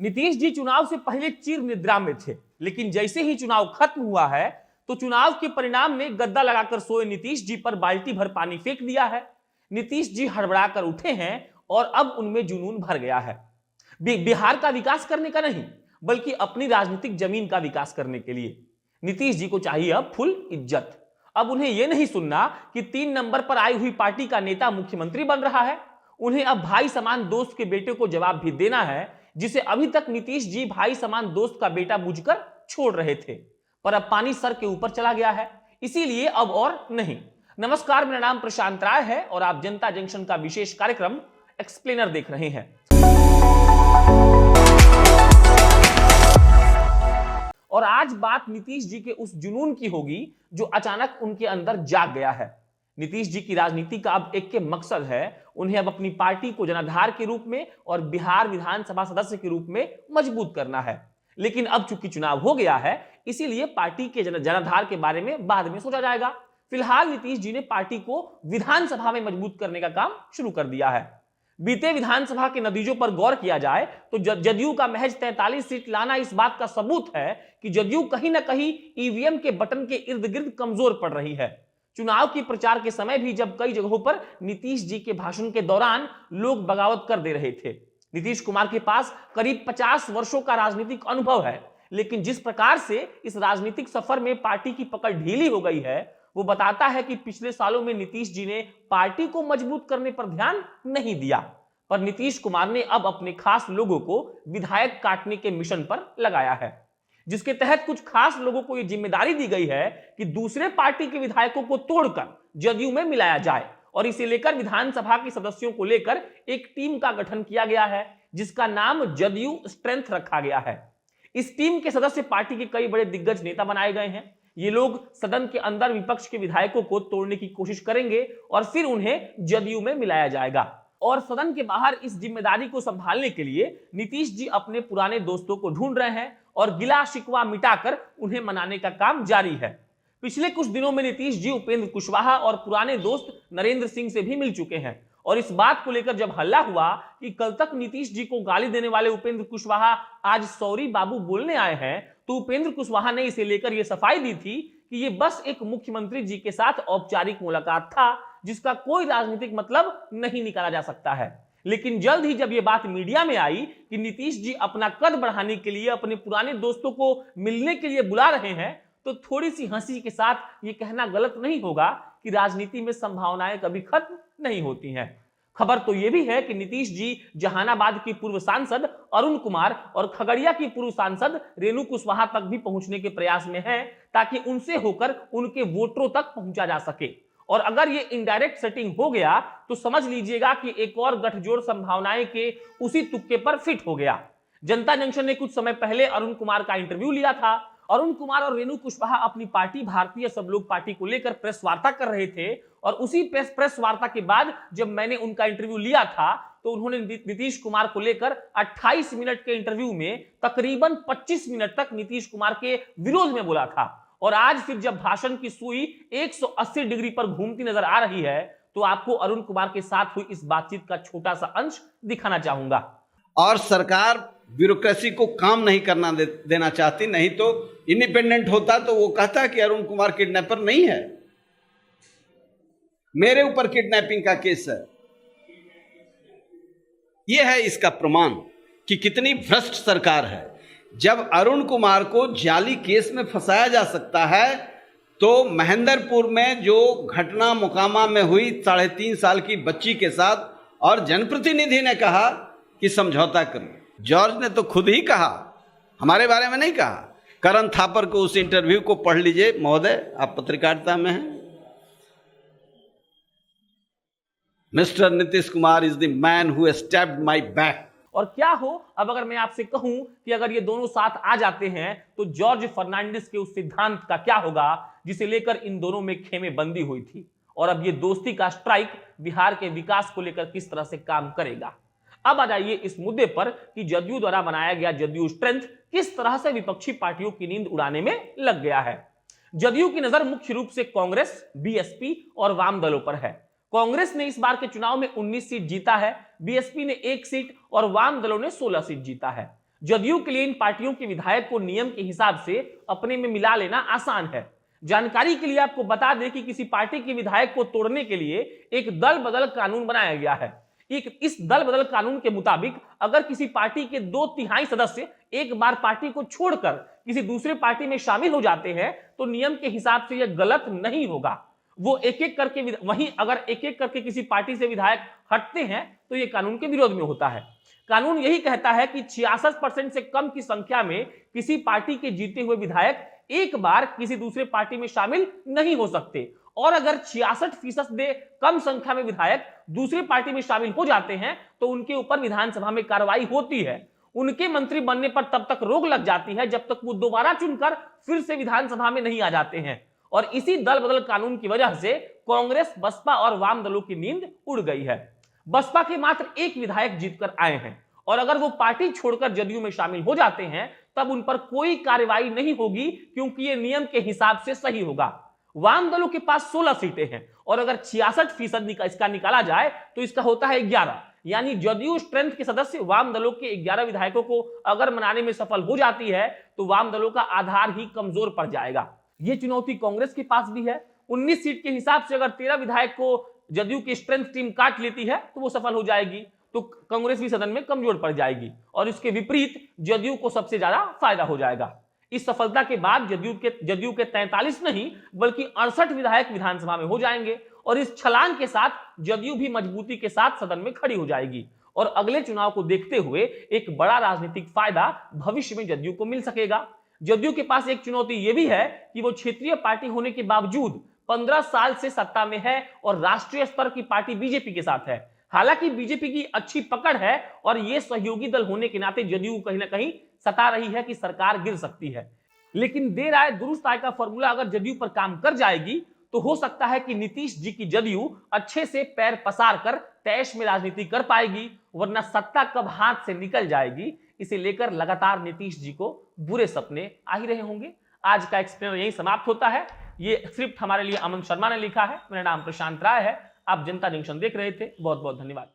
नीतीश जी चुनाव से पहले चिर निद्रा में थे, लेकिन जैसे ही चुनाव खत्म हुआ है तो चुनाव के परिणाम ने गद्दा लगाकर सोए नीतीश जी पर बाल्टी भर पानी फेंक दिया है। नीतीश जी हड़बड़ाकर उठे हैं और अब उनमें जुनून भर गया है। बिहार का विकास करने का नहीं, बल्कि अपनी राजनीतिक जमीन का विकास करने के लिए नीतीश जी को चाहिए अब फुल इज्जत। अब उन्हें यह नहीं सुनना कि 3 नंबर पर आई हुई पार्टी का नेता मुख्यमंत्री बन रहा है। उन्हें अब भाई समान दोस्त के बेटे को जवाब भी देना है, जिसे अभी तक नीतीश जी भाई समान दोस्त का बेटा बुझकर छोड़ रहे थे, पर अब पानी सर के ऊपर चला गया है, इसीलिए अब और नहीं। नमस्कार, मेरा नाम प्रशांत राय है और आप जनता जंक्शन का विशेष कार्यक्रम एक्सप्लेनर देख रहे हैं। और आज बात नीतीश जी के उस जुनून की होगी जो अचानक उनके अंदर जाग गया है। नीतीश जी की राजनीति का अब एक के मकसद है, उन्हें अब अपनी पार्टी को जनाधार के रूप में और बिहार विधानसभा सदस्य के रूप में मजबूत करना है। लेकिन अब चूंकि चुनाव हो गया है, इसीलिए पार्टी के जनाधार के बारे में बाद में सोचा जाएगा। फिलहाल नीतीश जी ने पार्टी को विधानसभा में मजबूत करने का काम शुरू कर दिया है। बीते विधानसभा के नतीजों पर गौर किया जाए तो जदयू का महज 43 सीट लाना इस बात का सबूत है कि जदयू कहीं ना कहीं ईवीएम के बटन के इर्द गिर्द कमजोर पड़ रही है। चुनाव की प्रचार के समय भी जब कई जगहों पर नीतीश जी के भाषण के दौरान लोग बगावत कर दे रहे थे। नीतीश कुमार के पास करीब 50 वर्षों का राजनीतिक अनुभव है, लेकिन जिस प्रकार से इस राजनीतिक सफर में पार्टी की पकड़ ढीली हो गई है, वो बताता है कि पिछले सालों में नीतीश जी ने पार्टी को मजबूत करने पर ध्यान नहीं दिया। पर नीतीश कुमार ने अब अपने खास लोगों को विधायक काटने के मिशन पर लगाया है, जिसके तहत कुछ खास लोगों को यह जिम्मेदारी दी गई है कि दूसरे पार्टी के विधायकों को तोड़कर जदयू में मिलाया जाए। और इसे लेकर विधानसभा के सदस्यों को लेकर एक टीम का गठन किया गया है, जिसका नाम जदयू स्ट्रेंथ रखा गया है। इस टीम के सदस्य पार्टी के कई बड़े दिग्गज नेता बनाए गए हैं। ये लोग सदन के अंदर विपक्ष के विधायकों को तोड़ने की कोशिश करेंगे और फिर उन्हें जदयू में मिलाया जाएगा। और सदन के बाहर इस जिम्मेदारी को संभालने के लिए नीतीश जी अपने पुराने दोस्तों को ढूंढ रहे हैं और गिला शिकवा मिटाकर उन्हें मनाने का काम जारी है। पिछले कुछ दिनों में नीतीश जी उपेंद्र कुशवाहा और पुराने दोस्त नरेंद्र सिंह से भी मिल चुके हैं। और इस बात को लेकर जब हल्ला हुआ कि कल तक नीतीश जी को गाली देने वाले उपेंद्र कुशवाहा आज सॉरी बाबू बोलने आए हैं, तो उपेंद्र कुशवाहा ने इसे लेकर यह सफाई दी थी कि यह बस एक मुख्यमंत्री जी के साथ औपचारिक मुलाकात था, जिसका कोई राजनीतिक मतलब नहीं निकाला जा सकता है। लेकिन जल्द ही जब यह बात मीडिया में आई कि नीतीश जी अपना कद बढ़ाने के लिए अपने पुराने दोस्तों को मिलने के लिए बुला रहे हैं, तो थोड़ी सी हंसी के साथ यह कहना गलत नहीं होगा कि राजनीति में संभावनाएं कभी खत्म नहीं होती हैं। खबर तो यह भी है कि नीतीश जी जहानाबाद की पूर्व सांसद अरुण कुमार और खगड़िया की पूर्व सांसद रेणु कुशवाहा तक भी पहुंचने के प्रयास में हैं, ताकि उनसे होकर उनके वोटरों तक पहुंचा जा सके। और अगर ये इनडायरेक्ट सेटिंग हो गया तो समझ लीजिएगा कि एक और गठजोड़ संभावनाएं के उसी तुक्के पर फिट हो गया। जनता जंक्शन ने कुछ समय पहले अरुण कुमार का इंटरव्यू लिया था। अरुण कुमार और रेणु कुशवाहा अपनी पार्टी भारतीय सब लोग पार्टी को लेकर प्रेस वार्ता कर रहे थे, और उसी प्रेस वार्ता के बाद जब मैंने उनका इंटरव्यू लिया था तो उन्होंने नीतीश कुमार को लेकर 28 मिनट के इंटरव्यू में तकरीबन 25 मिनट तक नीतीश कुमार के विरोध में बोला था। और आज फिर जब भाषण की सुई 180 डिग्री पर घूमती नजर आ रही है, तो आपको अरुण कुमार के साथ हुई इस बातचीत का छोटा सा अंश दिखाना चाहूंगा। और सरकार ब्यूरोक्रेसी को काम नहीं करना देना चाहती, नहीं तो इंडिपेंडेंट होता तो वो कहता कि अरुण कुमार किडनैपर नहीं है। मेरे ऊपर किडनैपिंग का केस है। यह है इसका प्रमाण कि कितनी भ्रष्ट सरकार है। जब अरुण कुमार को जाली केस में फंसाया जा सकता है, तो महेंद्रपुर में जो घटना मोकामा में हुई 3.5 साल की बच्ची के साथ, और जनप्रतिनिधि ने कहा कि समझौता करो। जॉर्ज ने तो खुद ही कहा, हमारे बारे में नहीं कहा। करण थापर को उस इंटरव्यू को पढ़ लीजिए महोदय, आप पत्रकारिता में हैं। Mister Nitish Kumar is the man who stabbed my back. और क्या हो, अब अगर मैं आपसे कहूं कि अगर ये दोनों साथ आ जाते हैं तो जॉर्ज फर्नांडिस के उस सिद्धांत का क्या होगा जिसे लेकर इन दोनों में खेमेबंदी हुई थी, और अब ये दोस्ती का स्ट्राइक बिहार के विकास को लेकर किस तरह से काम करेगा। अब आ जाइए इस मुद्दे पर कि जदयू द्वारा बनाया गया जदयू स्ट्रेंथ किस तरह से विपक्षी पार्टियों की नींद उड़ाने में लग गया है। जदयू की नजर मुख्य रूप से कांग्रेस, बीएसपी और वाम दलों पर है। कांग्रेस ने इस बार के चुनाव में 19 सीट जीता है, बीएसपी ने 1 सीट और वाम दलों ने 16 सीट जीता है। जदयू के लिए इन पार्टियों के विधायक को नियम के हिसाब से अपने में मिला लेना आसान है। जानकारी के लिए आपको बता दें कि किसी पार्टी के विधायक को तोड़ने के लिए एक दल बदल कानून बनाया गया है। इस दल बदल कानून के मुताबिक अगर किसी पार्टी के 2/3 सदस्य एक बार पार्टी को छोड़कर किसी दूसरे पार्टी में शामिल हो जाते हैं तो नियम के हिसाब से यह गलत नहीं होगा। वो एक एक करके, वहीं अगर एक एक करके किसी पार्टी से विधायक हटते हैं तो यह कानून के विरोध में होता है। कानून यही कहता है कि 66% से कम की संख्या में किसी पार्टी के जीते हुए विधायक एक बार किसी दूसरे पार्टी में शामिल नहीं हो सकते, और अगर 66% से कम संख्या में विधायक दूसरी पार्टी में शामिल हो जाते हैं तो उनके ऊपर विधानसभा में कार्रवाई होती है। उनके मंत्री बनने पर तब तक रोक लग जाती है जब तक वो दोबारा चुनकर फिर से विधानसभा में नहीं आ जाते हैं। और इसी दल बदल कानून की वजह से कांग्रेस, बसपा और वाम दलों की नींद उड़ गई है। बसपा के मात्र एक विधायक जीतकर आए हैं और अगर वो पार्टी छोड़कर जदयू में शामिल हो जाते हैं तब उन पर कोई कार्रवाई नहीं होगी, क्योंकि ये नियम के हिसाब से सही होगा। वाम दलों के पास 16 सीटें हैं और अगर 66% इसका निकाला जाए तो इसका होता है 11, यानी जदयू स्ट्रेंथ के सदस्य वाम दलों के 11 विधायकों को अगर मनाने में सफल हो जाती है तो वाम दलों का आधार ही कमजोर पड़ जाएगा। यह चुनौती कांग्रेस के पास भी है। 19 सीट के हिसाब से अगर 13 विधायक को जदयू की स्ट्रेंथ टीम काट लेती है तो वो सफल हो जाएगी, तो कांग्रेस भी सदन में कमजोर पड़ जाएगी और इसके विपरीत जदयू को सबसे ज्यादा फायदा हो जाएगा। इस सफलता के बाद जदयू के 43 नहीं बल्कि 68 विधायक विधानसभा में हो जाएंगे और इस छलांग के साथ जदयू भी मजबूती के साथ सदन में खड़ी हो जाएगी और अगले चुनाव को देखते हुए एक बड़ा राजनीतिक फायदा भविष्य में जदयू को मिल सकेगा। जदयू के पास एक चुनौती यह भी है कि वो क्षेत्रीय पार्टी होने के बावजूद 15 साल से सत्ता में है और राष्ट्रीय स्तर की पार्टी बीजेपी के साथ है। हालांकि बीजेपी की अच्छी पकड़ है और ये सहयोगी दल होने के नाते जदयू कहीं ना कहीं सता रही है कि सरकार गिर सकती है, लेकिन देर आए दुरुस्त आए का फॉर्मूला अगर जदयू पर काम कर जाएगी तो हो सकता है कि नीतीश जी की जदयू अच्छे से पैर पसार कर तैश में राजनीति कर पाएगी, वरना सत्ता कब हाथ से निकल जाएगी इसे लेकर लगातार नीतीश जी को बुरे सपने आ ही रहे होंगे। आज का एक्सप्लेनर यही समाप्त होता है। ये स्क्रिप्ट हमारे लिए अमन शर्मा ने लिखा है। मेरा नाम प्रशांत राय है। आप जनता जंक्शन देख रहे थे। बहुत बहुत धन्यवाद।